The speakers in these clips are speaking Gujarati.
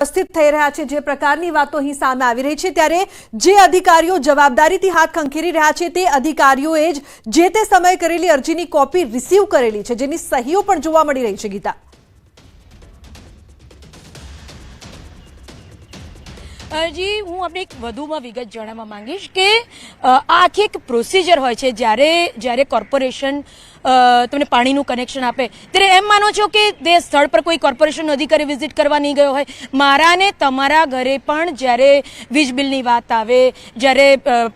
ઉપસ્થિત થઈ રહ્યા છે, જે પ્રકારની વાતો અહીં સામે આવી રહી છે, ત્યારે જે અધિકારીઓ જવાબદારીથી હાથ ખંખેરી રહ્યા છે તે અધિકારીઓએ જ જે તે સમયે કરેલી અરજીની કોપી રિસીવ કરેલી છે, જેની સહીઓ પણ જોવા મળી રહી છે. ગીતા, જી, હું આપણે એક વધુમાં વિગત જણાવવા માંગીશ કે આ આખી એક પ્રોસિજર હોય છે. જ્યારે કોર્પોરેશન તમને પાણીનું કનેક્શન આપે ત્યારે એમ માનો છો કે તે સ્થળ પર કોઈ કોર્પોરેશનનો અધિકારી વિઝિટ કરવા નહીં ગયો હોય. મારા ને તમારા ઘરે પણ જ્યારે વીજ બિલની વાત આવે, જ્યારે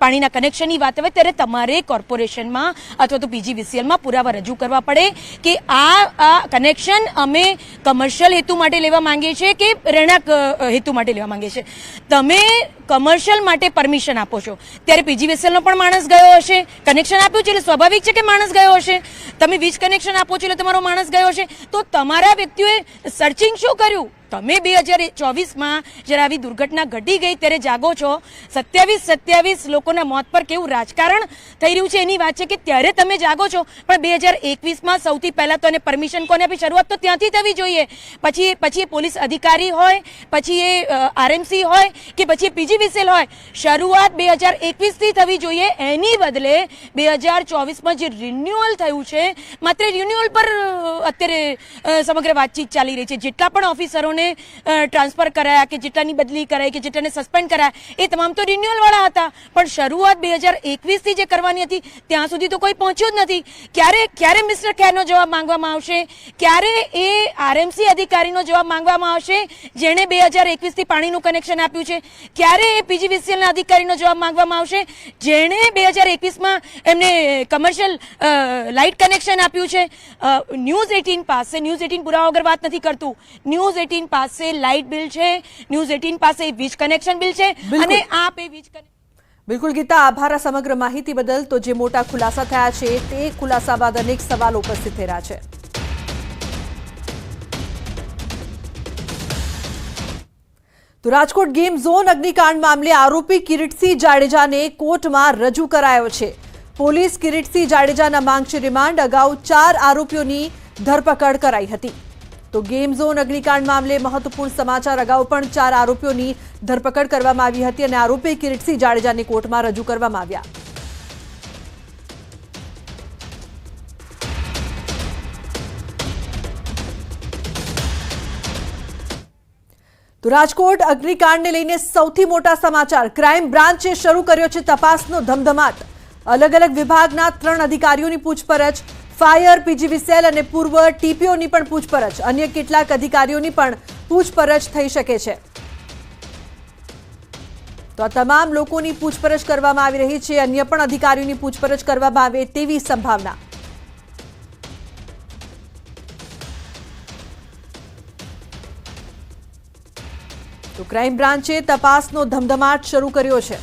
પાણીના કનેક્શનની વાત આવે, ત્યારે તમારે કોર્પોરેશનમાં અથવા તો PGVCLમાં પુરાવા રજૂ કરવા પડે કે આ કનેક્શન અમે કમર્શિયલ હેતુ માટે લેવા માંગીએ છીએ કે રહેણાંક હેતુ માટે લેવા માંગીએ છીએ. તમે કમર્શિયલ માટે પરમિશન આપો છો ત્યારે PGVCLનો પણ માણસ ગયો હશે, કનેક્શન આપ્યું છે એટલે સ્વાભાવિક છે કે માણસ ગયો હશે. તમે વીજ કનેક્શન આપો છો એટલે તમારો માણસ ગયો હશે. તો તમારા વ્યક્તિઓએ સર્ચિંગ શું કર્યું? તમે 2024માં જ્યારે આવી દુર્ઘટના ઘટી ગઈ ત્યારે જાગો છો. 27 લોકોના મોત પર કેવું રાજકારણ થઈ રહ્યું છે એની વાત છે કે ત્યારે તમે જાગો છો. પણ 2021માં સૌથી પહેલા તો એને પરમિશન કોને આપી? શરૂઆત તો ત્યાંથી થવી જોઈએ. પછી એ પોલીસ અધિકારી હોય, પછી એ RMC હોય કે પછી PGVCL હોય, શરૂઆત 2021થી થવી જોઈએ. એની બદલે 2024માં જે રિન્યુઅલ થયું છે, માત્ર રિન્યુઅલ પર અત્યારે સમગ્ર વાતચીત ચાલી રહી છે. જેટલા પણ ઓફિસરોને ટ્રાન્સફર કરાયા કે જેટલાની બદલી કરાઈ કે જેટલાને સસ્પેન્ડ કરાયા એ તમામ તો રિન્યુઅલ વાળા હતા. પણ શરૂઆત 2021થી જે કરવાની હતી ત્યાં સુધી તો કોઈ પહોંચ્યું જ નથી. ક્યારે મિસ્ટર ખેરનો જવાબ માંગવામાં આવશે? ક્યારે એ RMC અધિકારીનો જવાબ માંગવામાં આવશે જેણે 2021થી પાણીનું કનેક્શન આપ્યું છે? ક્યારે એ PGVCLના અધિકારીનો જવાબ માંગવામાં આવશે જેણે 2021માં એમને કમર્શિયલ લાઇટ કનેક્શન આપ્યું છે? ન્યૂઝ 18 પાસે, ન્યૂઝ 18 પુરાવા વગર વાત નથી કરતું, ન્યૂઝ 18 પાસે લાઇટ બિલ છે, ન્યૂઝ 18 પાસે વીજ કનેક્શન બિલ છે અને આપ એ વીજ કનેક્શન. બિલકુલ ગીતા, આભાર આ સમગ્ર માહિતી બદલ. તો જે મોટા ખુલાસા થયા છે તે ખુલાસા બાદ અનેક સવાલો ઉપસ્થિત થઈ રહ્યા છે. તો રાજકોટ ગેમ ઝોન અગ્નિકાંડ મામલે આરોપી કિરીટસિંહ જાડેજાને કોર્ટમાં રજૂ કરાયો છે. પોલીસ કિરીટસિંહ જાડેજાના માંગશે રિમાન્ડ. અગાઉ 4 આરોપીઓની ધરપકડ કરાઈ હતી. તો ગેમ ઝોન અગ્નિકાંડ મામલે મહત્વપૂર્ણ સમાચાર. અગાઉ પણ 4 આરોપીઓની ધરપકડ કરવામાં આવી હતી અને આરોપી કિરીટસિંહ જાડેજાને કોર્ટમાં રજૂ કરવામાં આવ્યા. તો રાજકોટ અગ્નિકાંડને લઈને સૌથી મોટા સમાચાર. ક્રાઇમ બ્રાન્ચે શરૂ કર્યો છે તપાસનો ધમધમાટ. અલગ અલગ વિભાગના 3 અધિકારીઓની પૂછપરછ, ફાયર, PGVCL અને પૂર્વ TPOની પણ પૂછપરછ, અન્ય કેટલાક અધિકારીઓની પણ પૂછપરછ થઈ શકે છે. તો આ તમામ લોકોની પૂછપરછ કરવામાં આવી રહી છે. અન્ય પણ અધિકારીઓની પૂછપરછ કરવામાં આવે તેવી સંભાવના. તો ક્રાઇમ બ્રાન્ચે તપાસનો ધમધમાટ શરૂ કર્યો છે.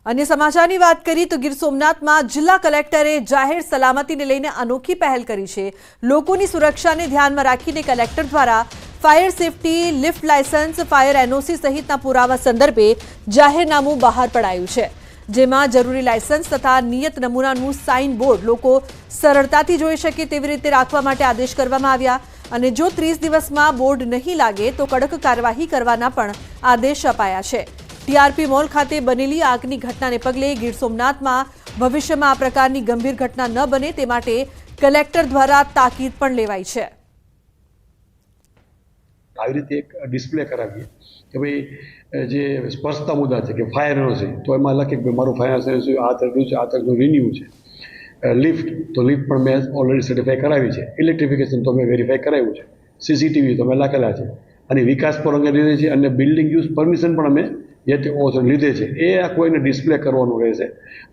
અન્ય સમાચારની વાત કરીએ તો ગીર સોમનાથમાં જિલ્લા કલેક્ટરે જાહેર સલામતીને લઈને અનોખી પહેલ કરી છે. લોકોની સુરક્ષાને ધ્યાનમાં રાખીને કલેક્ટર દ્વારા fire safety, lift licence, fire NOC સહિતના પુરાવા સંદર્ભે જાહેરનામું બહાર પડાયું છે. જેમાં જરૂરી લાયસન્સ તથા નિયત નમૂનાનું સાઇન બોર્ડ લોકો સરળતાથી જોઈ શકે તેવી રીતે રાખવા માટે આદેશ કરવામાં આવ્યા. અને જો 30 દિવસમાં બોર્ડ નહીં લાગે તો કડક કાર્યવાહી કરવાના પણ આદેશ અપાયા છે. TRP મોલ ખાતે બનેલી આગની ઘટનાને પગલે ગીર સોમનાથમાં ભવિષ્યમાં આ પ્રકારની ગંભીર ઘટના ન બને તે માટે કલેક્ટર દ્વારા તાકીદ પણ લેવાઈ છે. આવી રીતે એક ડિસ્પ્લે કરાવીએ કે ભાઈ જે સ્પર્શતા મુદ્દા છે કે ફાયર છે તો એમાં લખે કે મારું ફાયર સર્વિસ આ તરફનું છે, આ તરફનું રિન્યુ છે. લિફ્ટ તો લિફ્ટ પણ મેં ઓલરેડી સર્ટિફાઈ કરાવી છે. ઇલેક્ટ્રિફિકેશન તો મેં વેરીફાઈ કરાવ્યું છે. CCTV તો મેં લખેલા છે અને વિકાસ પર અંગે લીધે છે અને બિલ્ડિંગ યુઝ પરમિશન પણ અમે જે તે લીધે છે. એ આ કોઈને ડિસ્પ્લે કરવાનું રહેશે,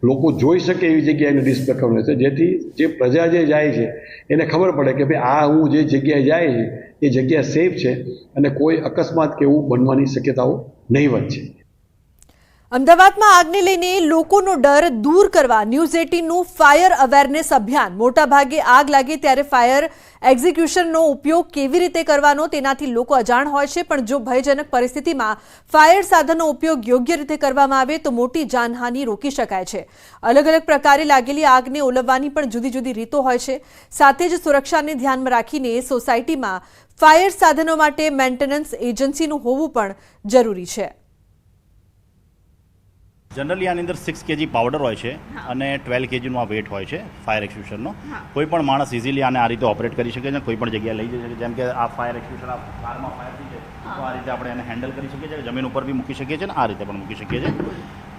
લોકો જોઈ શકે એવી જગ્યાએ એને ડિસ્પ્લે કરવાનું રહેશે, જેથી જે પ્રજા જે જાય છે એને ખબર પડે કે ભાઈ આ હું જે જગ્યાએ જાય છે એ જગ્યા સેફ છે અને કોઈ અકસ્માત કે એવું બનવાની શક્યતાઓ નહીવત છે. અમદાવાદમાં આગને લઈને લોકોનો ડર દૂર કરવા ન્યૂઝ 18નું ફાયર અવેરનેસ અભિયાન. મોટાભાગે આગ લાગે ત્યારે ફાયર એક્ઝિક્યુશનનો ઉપયોગ કેવી રીતે કરવાનો તેનાથી લોકો અજાણ હોય છે, પણ જો ભયજનક પરિસ્થિતિમાં ફાયર સાધનનો ઉપયોગ યોગ્ય રીતે કરવામાં આવે તો મોટી જાનહાનિ રોકી શકાય છે. અલગ અલગ પ્રકારે લાગેલી આગને ઓલવવાની પણ જુદી જુદી રીતો હોય છે. સાથે જ સુરક્ષાને ધ્યાનમાં રાખીને સોસાયટીમાં ફાયર સાધનો માટે મેન્ટેનન્સ એજન્સીનું હોવું પણ જરૂરી છે. જનરલી આની અંદર 6 kg પાવડર હોય છે અને 12 kgનું આ વેટ હોય છે ફાયર એક્સ્ટિંગ્વિશરનો. કોઈ પણ માણસ ઇઝીલી આને આ રીતે ઓપરેટ કરી શકે છે, કોઈ પણ જગ્યાએ લઈ જઈ શકે. જેમ કે આ ફાયર એક્સ્ટિંગ્વિશર આ કારમાં ફાયર થઈ જાય તો આ રીતે આપણે એને હેન્ડલ કરી શકીએ છીએ, જમીન ઉપર બી મૂકી શકીએ છીએ અને આ રીતે પણ મૂકી શકીએ છીએ.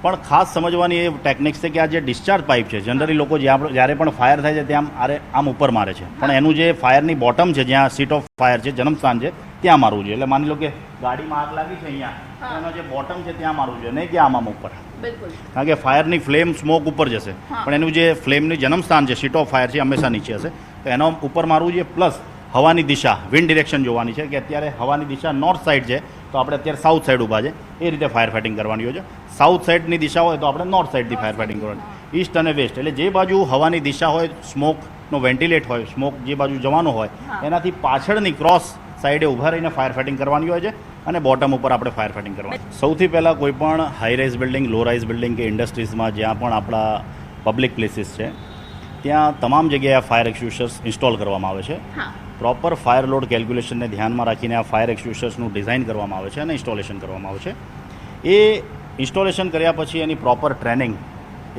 પણ ખાસ સમજવાની એ ટેકનિક્સ છે કે આ જે ડિસ્ચાર્જ પાઇપ છે, જનરલી લોકો જ્યારે પણ ફાયર થાય છે ત્યાં આમ ઉપર મારે છે, પણ એનું જે ફાયરની બોટમ છે, જ્યાં સીટ ઓફ ફાયર છે, જન્મસ્થાન છે, ત્યાં મારવું જોઈએ. એટલે માની લો કે ગાડીમાં આગ લાગી છે અહીંયા, એનો જે બોટમ છે ત્યાં મારવું જોઈએ, નહીં કે આમ ઉપર. કારણ કે ફાયરની ફ્લેમ સ્મોક ઉપર જશે, પણ એનું જે ફ્લેમનું જન્મસ્થાન છે, સીટ ઓફ ફાયર છે, હંમેશા નીચે હશે. તો એનો ઉપર મારવું જોઈએ. પ્લસ હવાની દિશા, વિન્ડ ડિરેક્શન જોવાની છે કે અત્યારે હવાની દિશા નોર્થ સાઈડ છે તો આપણે અત્યારે સાઉથ સાઈડ ઊભા છે, એ રીતે ફાયર ફાઇટિંગ કરવાની હોય છે. સાઉથ સાઈડની દિશા હોય તો આપણે નોર્થ સાઈડથી ફાયર ફાઇટિંગ કરવાની. ઈસ્ટ અને વેસ્ટ એટલે જે બાજુ હવાની દિશા હોય, સ્મોકનો વેન્ટિલેટ હોય, સ્મોક જે બાજુ જવાનો હોય એનાથી પાછળની ક્રોસ સાઈડે ઊભા રહીને ફાયર ફાઇટિંગ કરવાની હોય છે અને બોટમ ઉપર આપણે ફાયર ફાઇટિંગ કરવાની. સૌથી પહેલાં કોઈ પણ હાઈ રાઇઝ બિલ્ડિંગ, લો રાઇઝ બિલ્ડિંગ કે ઇન્ડસ્ટ્રીઝમાં જ્યાં પણ આપણા પબ્લિક પ્લેસીસ છે ત્યાં તમામ જગ્યાએ આ ફાયર એક્સ્ટિંગ્વિશર્સ ઇન્સ્ટોલ કરવામાં આવે છે. પ્રોપર ફાયર લોડ કેલ્ક્યુલેશનને ધ્યાનમાં રાખીને આ ફાયર એક્સ્ટિંગ્વિશર્સનું ડિઝાઇન કરવામાં આવે છે અને ઇન્સ્ટોલેશન કરવામાં આવે છે. એ ઇન્સ્ટોલેશન કર્યા પછી એની પ્રોપર ટ્રેનિંગ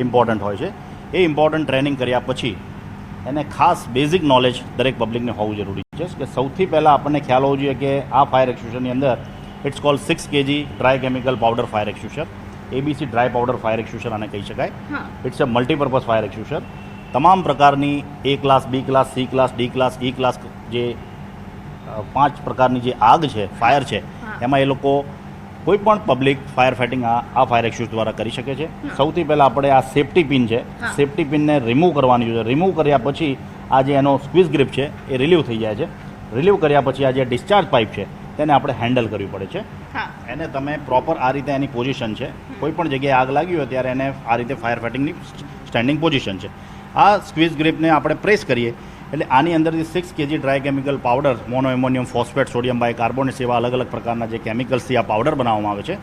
ઇમ્પોર્ટન્ટ હોય છે. એ ઇમ્પોર્ટન્ટ ટ્રેનિંગ કર્યા પછી એને ખાસ બેઝિક નોલેજ દરેક પબ્લિકને હોવું જરૂરી છે કે સૌથી પહેલાં આપણને ખ્યાલ હોવો જોઈએ કે આ ફાયર એક્સ્ટિંગ્વિશરની અંદર it's called 6 kg dry chemical powder fire extinguisher, ABC dry powder fire extinguisher આને કહી શકાય. It's a multipurpose fire extinguisher. તમામ પ્રકારની A class, B class, C class, D class, E class જે 5 પ્રકારની જે આગ છે, ફાયર છે, એમાં એ લોકો કોઈ પણ પબ્લિક ફાયર ફાઇટિંગ આ ફાયર એક્સ્ટિંગ્વિશર દ્વારા કરી શકે છે. સૌથી પહેલાં આપણે આ સેફ્ટી પિન છે, સેફ્ટી પિનને રિમૂવ કરવાની છે. રિમૂવ કર્યા પછી આ જે એનો સ્ક્વીઝ ગ્રીપ છે એ રિલીવ થઈ જાય છે. રિલીવ કર્યા પછી આ જે ડિસ્ચાર્જ પાઇપ છે તેને આપણે હેન્ડલ કરવી પડે છે. એને તમે પ્રોપર આ રીતે એની પોઝિશન છે, કોઈ પણ જગ્યાએ આગ લાગી હોય ત્યારે એને આ રીતે ફાયર ફાઇટિંગની સ્ટેન્ડિંગ પોઝિશન છે. આ સ્ક્વીઝ ગ્રીપને આપણે પ્રેસ કરીએ એટલે આની અંદરથી 6 kg dry chemical powder, mono ammonium phosphate, sodium bicarbonate જેવા અલગ અલગ પ્રકારના જે કેમિકલ્સથી આ પાવડર બનાવવામાં આવે છે,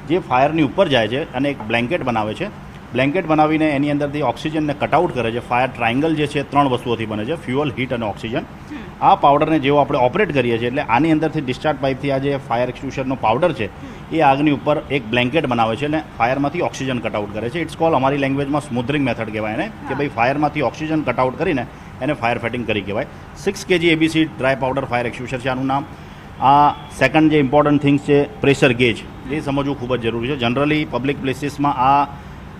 જે ફાયરની ઉપર જાય છે અને એક બ્લેન્કેટ બનાવે છે. બ્લેન્કેટ બનાવીને એની અંદરથી ઓક્સિજનને કટઆઉટ કરે છે. ફાયર ટ્રાયંગલ જે છે 3 વસ્તુઓથી બને છે, ફ્યુઅલ, હીટ અને ઓક્સિજન. આ પાવડરને જેવો આપણે ઓપરેટ કરીએ છીએ એટલે આની અંદરથી ડિસ્ચાર્જ પાઇપથી આ જે ફાયર એક્સ્ટિંગ્વિશરનો પાવડર છે એ આગની ઉપર એક બ્લેન્કેટ બનાવે છે અને ફાયરમાંથી ઓક્સિજન કટઆઉટ કરે છે. ઇટ્સ કોલ, અમારી લેંગ્વેજમાં સ્મૂધરિંગ મેથડ કહેવાય એને, કે ભાઈ ફાયરમાંથી ઓક્સિજન કટઆઉટ કરીને એને ફાયર ફાઇટિંગ કરી કહેવાય. 6 kg ABC dry powder fire extinguisher છે આનું નામ. આ સેકન્ડ જે ઇમ્પોર્ટન્ટ થિંગ્સ છે, પ્રેશર ગેજ, એ સમજવું ખૂબ જ જરૂરી છે. જનરલી પબ્લિક પ્લેસીસમાં આ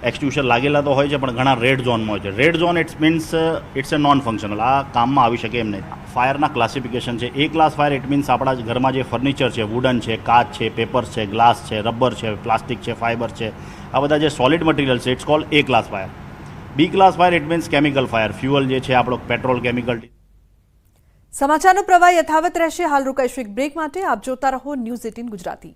એક્સ્ટિંગ્વિશર લાગેલા તો હોય છે પણ ઘણા રેડ ઝોનમાં હોય છે. Red zone it's a non functional, આ કામમાં આવી શકે એમ નહીં. ફાયરના ક્લાસિફિકેશન છે. A class fire it means આપણા ઘરમાં જે ફર્નિચર છે, વુડન છે, કાચ છે, પેપર્સ છે, ગ્લાસ છે, રબર છે, પ્લાસ્ટિક છે, ફાઇબર છે, આ બધા જે સોલિડ મટીરિયલ છે, it's called A class fire. B class fire it means chemical fire, fuel જે છે આપણો પેટ્રોલ, કેમિકલ. સમાચારનો પ્રવાહ યથાવત રહેશે. હાલ રોકાઈશું એક બ્રેક માટે. આપ જોતા રહો ન્યૂઝ 18 ગુજરાતી.